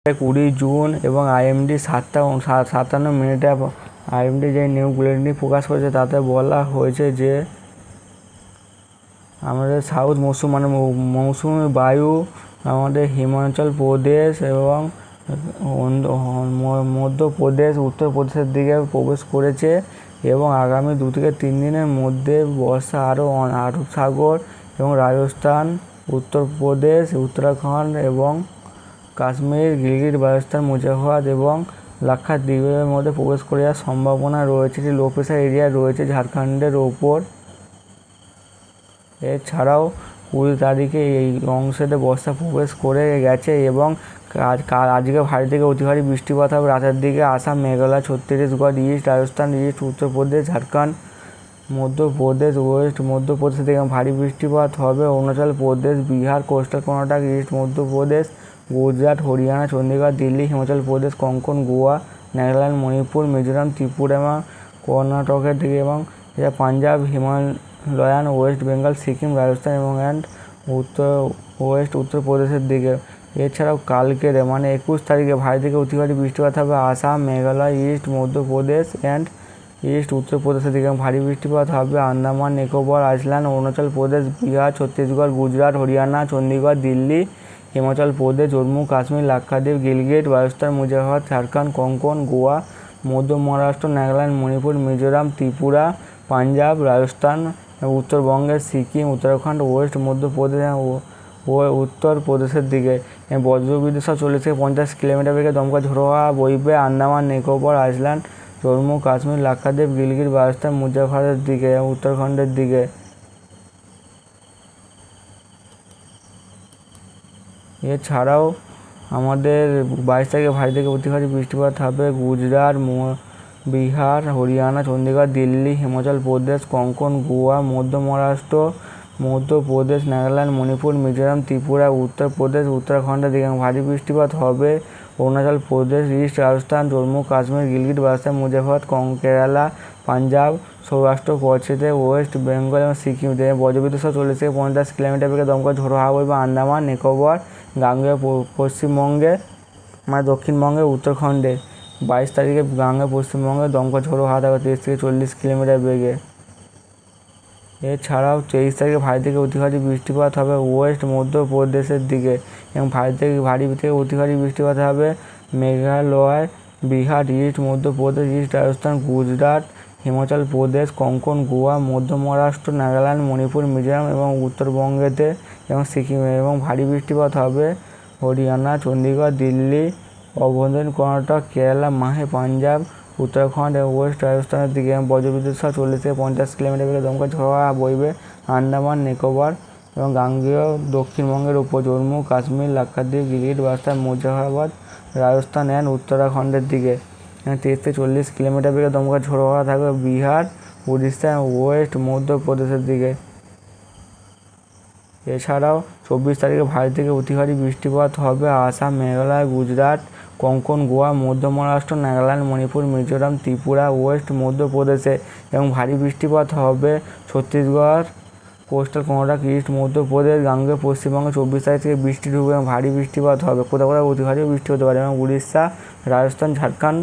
20 June এবং IMD 7:57 IMD যে new বুলেটিনটি প্রকাশ করেছে তাতে বলা হয়েছে যে আমাদের সাউথ মৌসুমি বায়ু আমাদের হিমাচল প্রদেশ এবং মধ্যপ্রদেশ উত্তরপ্রদেশের দিকে প্রবেশ করেছে এবং আগামী 2 থেকে 3 দিনের মধ্যে বর্ষা আরও আরব সাগর এবং রাজস্থান, উত্তরপ্রদেশ, উত্তরাখণ্ড এবং কাশ্মীর, গিলগিট বালতিস্তান, মুজাফরবাদ এবং লাক্ষাদ্বীপের মধ্যে প্রবেশ করে যাওয়ার সম্ভাবনা রয়েছে। একটি লো প্রেশার এরিয়া রয়েছে ঝাড়খণ্ডের ওপর। এছাড়াও 20 তারিখে এই অংশেতে বর্ষা প্রবেশ করে গেছে এবং আজকে ভারী থেকে অতি ভারী বৃষ্টিপাত হবে রাতের দিকে Assam, Meghalaya, Chhattisgarh, east Rajasthan, east Uttar Pradesh, Jharkhand, Madhya Pradesh, West Madhya Pradesh থেকে ভারী বৃষ্টিপাত হবে। অরুণাচল প্রদেশ, বিহার, কোস্টাল কর্ণাটক, ইস্ট মধ্যপ্রদেশ, গুজরাট, হরিয়ানা, চণ্ডীগড়, দিল্লি, হিমাচল প্রদেশ, কোঙ্কণ, গোয়া, নাগাল্যান্ড, মণিপুর, মিজোরাম, ত্রিপুরা এবং কর্ণাটকের দিকে এবং পাঞ্জাব, হিমালয়ান, ওয়েস্ট বেঙ্গল, সিকিম, রাজস্থান এবং উত্তরপ্রদেশের দিকে। এছাড়াও কালকের 21 তারিখে ভারী থেকে অতি ভারী বৃষ্টিপাত হবে Assam, Meghalaya, east Madhya Pradesh and east উত্তরপ্রদেশের দিকে ভারী বৃষ্টিপাত হবে আন্দামান নিকোবর আইল্যান্ড, অরুণাচল প্রদেশ, বিহার, ছত্তিশগড়, গুজরাট, হরিয়ানা, চণ্ডীগড়, দিল্লি, হিমাচল প্রদেশ, জম্মু কাশ্মীর, লাক্ষাদ্বীপ, গিলগিট বালতিস্তান, মুজাফরবাদ, ঝাড়খণ্ড, কোঙ্কণ, গোয়া, মধ্য মহারাষ্ট্র, নাগাল্যান্ড, মণিপুর, মিজোরাম, ত্রিপুরা, পাঞ্জাব, রাজস্থান, উত্তরবঙ্গের সিকিম, উত্তরাখণ্ড, ওয়েস্ট মধ্যপ্রদেশ ও উত্তরপ্রদেশের দিকে বজ্রবিদ্যুৎ সহ 40 থেকে 50 কিলোমিটার বেগে দমকা ঝোড়ো হাওয়া বইবে আন্দামান নিকোবর আইল্যান্ড, জম্মু কাশ্মীর, লাক্ষাদ্বীপ, গিলগিট বালতিস্তান, মুজাফরবাদের দিকে, উত্তরাখণ্ডের দিকে। এছাড়াও আমাদের 22 তারিখে ভারী থেকে অতি ভারী বৃষ্টিপাত হবে গুজরাট, বিহার, হরিয়ানা, চণ্ডীগড়, দিল্লি, হিমাচল প্রদেশ, কোঙ্কণ, গোয়া, মধ্য মহারাষ্ট্র, মধ্যপ্রদেশ, নাগাল্যান্ড, মণিপুর, মিজোরাম, ত্রিপুরা, উত্তরপ্রদেশ, উত্তরাখণ্ডের দিকে ভারী বৃষ্টিপাত হবে অরুণাচল প্রদেশ, ইস্ট রাজস্থান, জম্মু কাশ্মীর, গিলগিট বালতিস্তান, মুজাফরবাদ, কেরালা, পাঞ্জাব, সৌরাষ্ট্র, কচ্ছতে, ওয়েস্ট বেঙ্গল এবং সিকিম থেকে বজ্রবিদ্যুৎ সহ 40 থেকে 50 কিলোমিটার বেগে দমকা ঝোড়ো হাওয়া বইবে আন্দামান নিকোবর, গাঙ্গেয় পশ্চিমবঙ্গে দক্ষিণবঙ্গের উত্তরাখণ্ডে। 22 তারিখে গাঙ্গেয় পশ্চিমবঙ্গে দমকা ঝোড়ো হাওয়া থাকবে 30 থেকে 40 কিলোমিটার বেগে। এছাড়াও 23 তারিখে ভারী থেকে অতি ভারী বৃষ্টিপাত হবে ওয়েস্ট মধ্যপ্রদেশের দিকে এবং ভারী থেকে অতি ভারী বৃষ্টিপাত হবে মেঘালয়, বিহার, ইস্ট মধ্যপ্রদেশ, ইস্ট রাজস্থান, গুজরাট, হিমাচল প্রদেশ, কোঙ্কণ, গোয়া, মধ্য মহারাষ্ট্র, নাগাল্যান্ড, মণিপুর, মিজোরাম এবং উত্তরবঙ্গেতে এবং সিকিমে এবং ভারী বৃষ্টিপাত হবে হরিয়ানা, চণ্ডীগড়, দিল্লি, অভ্যন্তরীণ কর্ণাটক, কেরালা, মাহে, পাঞ্জাব, উত্তরাখণ্ড এবং ওয়েস্ট রাজস্থানের দিকে বজ্রবিদ্যুৎ সহ 40 থেকে 50 কিলোমিটার বেগে দমকা ঝোড়ো হাওয়া বইবে আন্দামান নিকোবর এবং গাঙ্গেয় দক্ষিণবঙ্গের উপর জম্মু কাশ্মীর, লাক্ষাদ্বীপ, গিলগিট বালতিস্তান, মুজাফরবাদ, রাজস্থান অ্যান্ড উত্তরাখণ্ডের দিকে। 30 থেকে 40 কিলোমিটার বেগে দমকা ঝোড়ো হাওয়া থাকবে বিহার, উড়িষ্যা এবং ওয়েস্ট মধ্যপ্রদেশের দিকে। এছাড়াও 24 তারিখে ভারী থেকে অতি ভারী বৃষ্টিপাত হবে আসাম, মেঘালয়, গুজরাট, কোঙ্কণ, গোয়া, মধ্য মহারাষ্ট্র, নাগাল্যান্ড, মণিপুর, মিজোরাম, ত্রিপুরা, ওয়েস্ট মধ্যপ্রদেশে এবং ভারী বৃষ্টিপাত হবে ছত্তিশগড়, কোস্টাল কর্ণাটক, ইস্ট মধ্যপ্রদেশ, গাঙ্গেয় পশ্চিমবঙ্গে। 24 তারিখ থেকে বৃষ্টি ঢুকবে এবং ভারী বৃষ্টিপাত হবে, কোথাও কোথাও অতি ভারী বৃষ্টি হতে পারে এবং উড়িষ্যা, রাজস্থান, ঝাড়খণ্ড,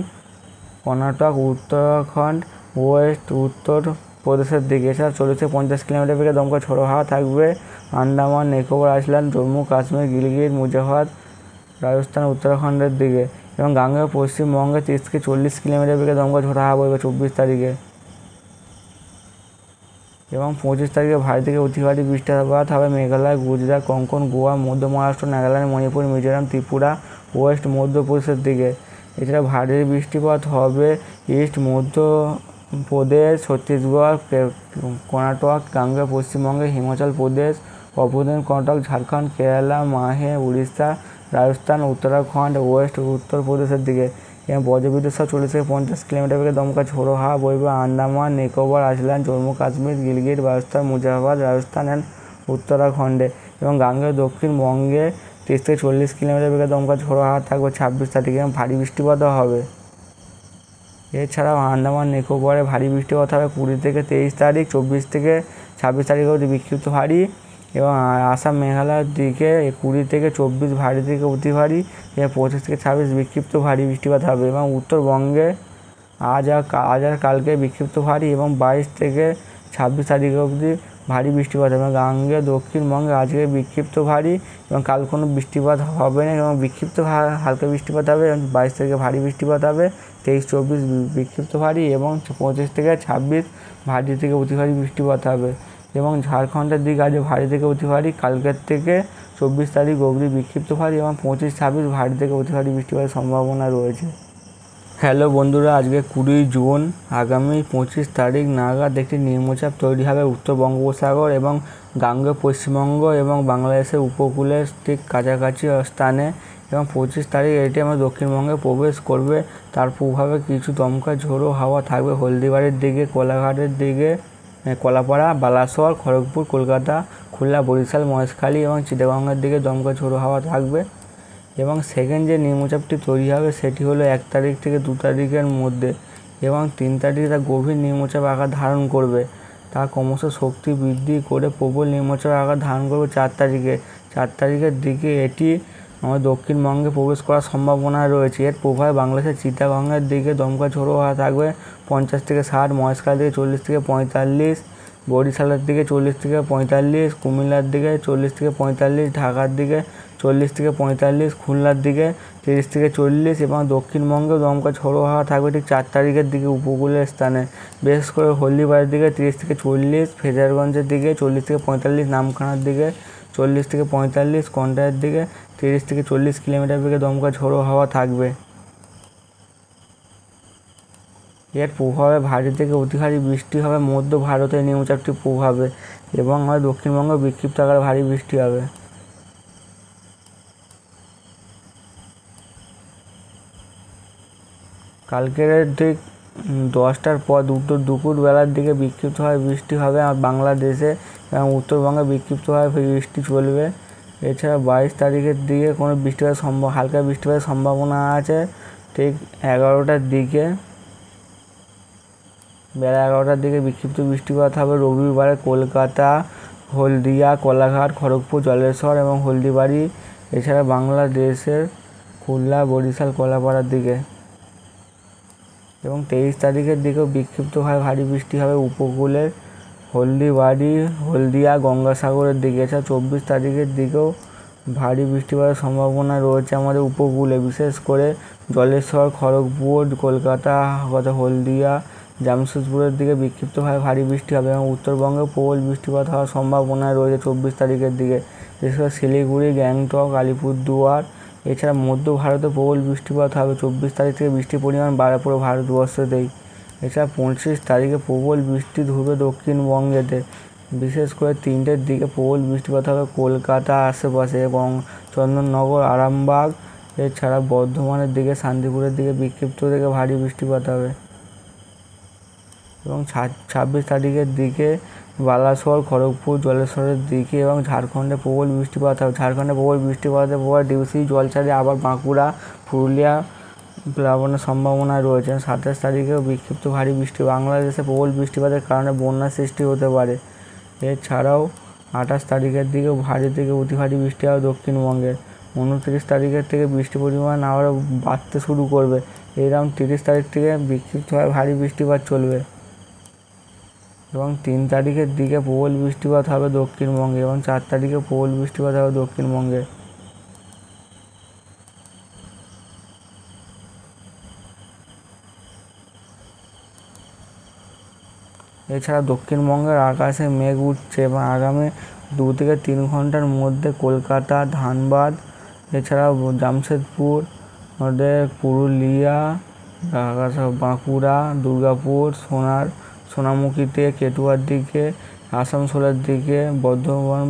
কর্ণাটক, উত্তরাখণ্ড, ওয়েস্ট উত্তরপ্রদেশের দিকে। এছাড়া 40 থেকে 50 কিলোমিটার বেগে দমকা ঝোড়ো হাওয়া থাকবে আন্দামান নিকোবর আইল্যান্ড, জম্মু কাশ্মীর, গিলগিট, মুজাফরবাদ, রাজস্থান, উত্তরাখণ্ডের দিকে এবং গাঙ্গেয় পশ্চিমবঙ্গে 30 থেকে 40 কিলোমিটার বেগে দমকা ঝোড়ো হাওয়া বইবে 24 তারিখে। এবং 25 তারিখে ভারী থেকে অতি ভারী বৃষ্টিপাত হবে মেঘালয়, গুজরাট, কোঙ্কণ, গোয়া, মধ্য মহারাষ্ট্র, নাগাল্যান্ড, মণিপুর, মিজোরাম, ত্রিপুরা, ওয়েস্ট মধ্যপ্রদেশের দিকে। এছাড়া ভারী বৃষ্টিপাত হবে ইস্ট মধ্যপ্রদেশ, ছত্তিশগড়, কর্ণাটক, গাঙ্গেয় পশ্চিমবঙ্গে, হিমাচল প্রদেশ, অভ্যন্তরীণ কর্ণাটক, ঝাড়খণ্ড, কেরালা, মাহে, উড়িষ্যা, রাজস্থান, উত্তরাখণ্ড, ওয়েস্ট উত্তরপ্রদেশের দিকে এবং বজ্রবিদ্যুৎ সহ 40 থেকে 50 কিলোমিটার বেগে দমকা ঝোড়ো হাওয়া বইবে আন্দামান নিকোবর আইল্যান্ড, জম্মু কাশ্মীর, গিলগিট বালতিস্তান, মুজাফরবাদ, রাজস্থান অ্যান্ড উত্তরাখণ্ডে এবং গাঙ্গেয় দক্ষিণবঙ্গে 30 থেকে 40 কিলোমিটার বেগে দমকা ঝোড়ো হাওয়া থাকবে 26 তারিখে এবং ভারী বৃষ্টিপাতও হবে। এছাড়াও আন্দামান নিকোবরে ভারী বৃষ্টিপাত হবে 20 থেকে 23 তারিখ, 24 থেকে 26 তারিখ অবধি বিক্ষিপ্ত ভারী এবং আসাম মেঘালয়ের দিকে 20 থেকে 24 ভারী থেকে অতি ভারী এবং 25 থেকে 26 বিক্ষিপ্ত ভারী বৃষ্টিপাত হবে। এবং উত্তরবঙ্গে আজ আর কালকে বিক্ষিপ্ত ভারী এবং 22 থেকে 26 তারিখ অবধি ভারী বৃষ্টিপাত হবে। এবং গাঙ্গে দক্ষিণবঙ্গে আজকে বিক্ষিপ্ত ভারী এবং কাল কোনো বৃষ্টিপাত হবে না এবং বিক্ষিপ্ত হালকা বৃষ্টিপাত হবে এবং 22 থেকে ভারী বৃষ্টিপাত হবে, 23-24 বিক্ষিপ্ত ভারী এবং 25 থেকে 26 ভারী থেকে অতি ভারী বৃষ্টিপাত হবে। এবং ঝাড়খণ্ডের দিকে আজ ভারী থেকে অতি ভারী, কালকের থেকে 24 তারিখ অবধি বিক্ষিপ্ত ভারী এবং 25-26 ভারী থেকে অতি ভারী বৃষ্টিপাতের সম্ভাবনা রয়েছে। হ্যালো বন্ধুরা, আজকে 20 জুন, আগামী 25 তারিখ নাগাদ একটি নিম্নচাপ তৈরি হবে উত্তর বঙ্গোপসাগর এবং গাঙ্গেয় পশ্চিমবঙ্গ এবং বাংলাদেশের উপকূলের ঠিক কাছাকাছি স্থানে। এবং 25 তারিখ এটি আমার দক্ষিণবঙ্গে প্রবেশ করবে। তার প্রভাবে কিছু দমকা ঝোড়ো হাওয়া থাকবে হলদিবাড়ির দিকে, কোলাঘাটের দিকে, কলাপাড়া, বালাসোর, খড়গপুর, কলকাতা, খুলনা, বরিশাল, মহেশখালী এবং চিটাগংয়ের দিকে দমকা ঝোড়ো হাওয়া থাকবে। এবং সেকেন্ড যে নিম্নচাপটি তৈরি হবে সেটি হলো 1 তারিখ থেকে 2 তারিখের মধ্যে এবং 3 তারিখে তা গভীর নিম্নচাপ আকার ধারণ করবে। তা ক্রমশ শক্তি বৃদ্ধি করে প্রবল নিম্নচাপ আকার ধারণ করবে 4 তারিখে। 4 তারিখের দিকে এটি আমাদের দক্ষিণবঙ্গে প্রবেশ করার সম্ভাবনা রয়েছে। এর প্রভাবে বাংলাদেশের চিটাগংয়ের দিকে দমকা ঝোড়ো হাওয়া থাকবে 50 থেকে 60, মহেশখালী থেকে 40 থেকে 45, বরিশালের দিকে 40 থেকে 45, কুমিল্লার দিকে 40 থেকে 45, ঢাকার দিকে 40 থেকে 45, খুলনার দিকে 30 থেকে 40 এবং দক্ষিণবঙ্গে দমকা ঝোড়ো হাওয়া থাকবে ঠিক 4 তারিখের দিকে উপকূলের স্থানে, বিশেষ করে হলদিবাড়ির দিকে 30 থেকে 40, ফ্রেজারগঞ্জের দিকে 40 থেকে 45, নামখানার দিকে 40 থেকে 45, কন্টাইয়ের দিকে 30 থেকে 40 কিলোমিটার বেগে দমকা ঝোড়ো হাওয়া থাকবে। এর প্রভাবে ভারী থেকে অতি ভারী বৃষ্টি হবে মধ্য ভারতের নিম্নচাপটির প্রভাবে এবং আমাদের দক্ষিণবঙ্গে বিক্ষিপ্ত আকারে ভারী বৃষ্টি হবে। কালকের ঠিক 10টার পর দুপুরবেলার দিকে বিক্ষিপ্তভাবে বৃষ্টি হবে বাংলাদেশে এবং উত্তরবঙ্গে বিক্ষিপ্তভাবে বৃষ্টি চলবে। এছাড়া 22 তারিখের দিকে কোনো হালকা বৃষ্টিপাতের সম্ভাবনা আছে ঠিক 11টার দিকে, বেলা 11টার দিকে বিক্ষিপ্ত বৃষ্টিপাত হবে। রবিবারে কলকাতা, হলদিয়া, কোলাঘাট, খড়গপুর, জলেশ্বর এবং হলদিবাড়ি, এছাড়া বাংলাদেশের খুলনা, বরিশাল, কলাপাড়ার দিকে। এবং 23 তারিখের দিকেও বিক্ষিপ্তভাবে ভারী বৃষ্টি হবে উপকূলের হলদিবাড়ি, হলদিয়া, গঙ্গাসাগরের দিকে। এছাড়া 24 তারিখের দিকেও ভারী বৃষ্টিপাতের সম্ভাবনা রয়েছে আমাদের উপকূলে, বিশেষ করে জলেশ্বর, খড়গপুর, কলকাতা, হলদিয়া, জামশেদপুরের দিকে বিক্ষিপ্তভাবে ভারী বৃষ্টি হবে এবং উত্তরবঙ্গে প্রবল বৃষ্টিপাত হওয়ার সম্ভাবনা রয়েছে 24 তারিখের দিকে, বিশেষ করে শিলিগুড়ি, গ্যাংটক, আলিপুরদুয়ার। এছাড়া মধ্য ভারতে প্রবল বৃষ্টিপাত হবে 24 তারিখ থেকে, বৃষ্টির পরিমাণ বাড়ে পুরো ভারতবর্ষতেই। এছাড়া 25 তারিখে প্রবল বৃষ্টি ধরবে দক্ষিণবঙ্গেতে, বিশেষ করে 3টের দিকে প্রবল বৃষ্টিপাত হবে কলকাতা আশেপাশে এবং চন্দননগর, আরামবাগ, এছাড়া বর্ধমানের দিকে, শান্তিপুরের দিকে বিক্ষিপ্ত থেকে ভারী বৃষ্টিপাত হবে। এবং 26 তারিখের দিকে বালাসোর, খড়গপুর, জলেশ্বরের দিকে এবং ঝাড়খণ্ডে প্রবল বৃষ্টিপাত হবে। ঝাড়খণ্ডে প্রবল বৃষ্টিপাতের পর ডিউসি, জলছাড়ে আবার বাঁকুড়া, পুরুলিয়া প্লাবনের সম্ভাবনা রয়েছে। 27 তারিখেও বিক্ষিপ্ত ভারী বৃষ্টি, বাংলাদেশে প্রবল বৃষ্টিপাতের কারণে বন্যার সৃষ্টি হতে পারে। এছাড়াও 28 তারিখের দিকেও ভারী থেকে অতি ভারী বৃষ্টি হবে দক্ষিণবঙ্গে। 29 তারিখের থেকে বৃষ্টির পরিমাণ আবারও বাড়তে শুরু করবে। এরকম 30 তারিখ থেকে বিক্ষিপ্তভাবে ভারী বৃষ্টিপাত চলবে এবং 3 তারিখের দিকে প্রবল বৃষ্টিপাত হবে দক্ষিণবঙ্গে এবং 4 তারিখে প্রবল বৃষ্টিপাত হবে দক্ষিণবঙ্গে। এছাড়া দক্ষিণবঙ্গের আকাশে মেঘ উঠছে এবং আগামী 2 থেকে 3 ঘন্টার মধ্যে কলকাতা, ধানবাদ, এছাড়াও জামশেদপুর, পুরুলিয়া, বাঁকুড়া, দুর্গাপুর, সোনামুখীতে, কেটুয়ার দিকে, আসানসোলের দিকে, বর্ধমান,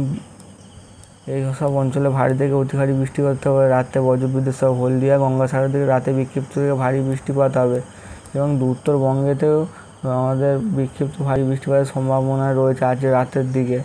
এই সব অঞ্চলে ভারী থেকে অতি ভারী বৃষ্টিপাত হবে। রাতে বজ্রবিদ্যুৎ সহ হলদিয়া, গঙ্গাসাগর দিকে রাতে বিক্ষিপ্ত থেকে ভারী বৃষ্টিপাত হবে এবং উত্তরবঙ্গেতেও আমাদের বিক্ষিপ্ত ভারী বৃষ্টিপাতের সম্ভাবনা রয়েছে আজ রাতের দিকে।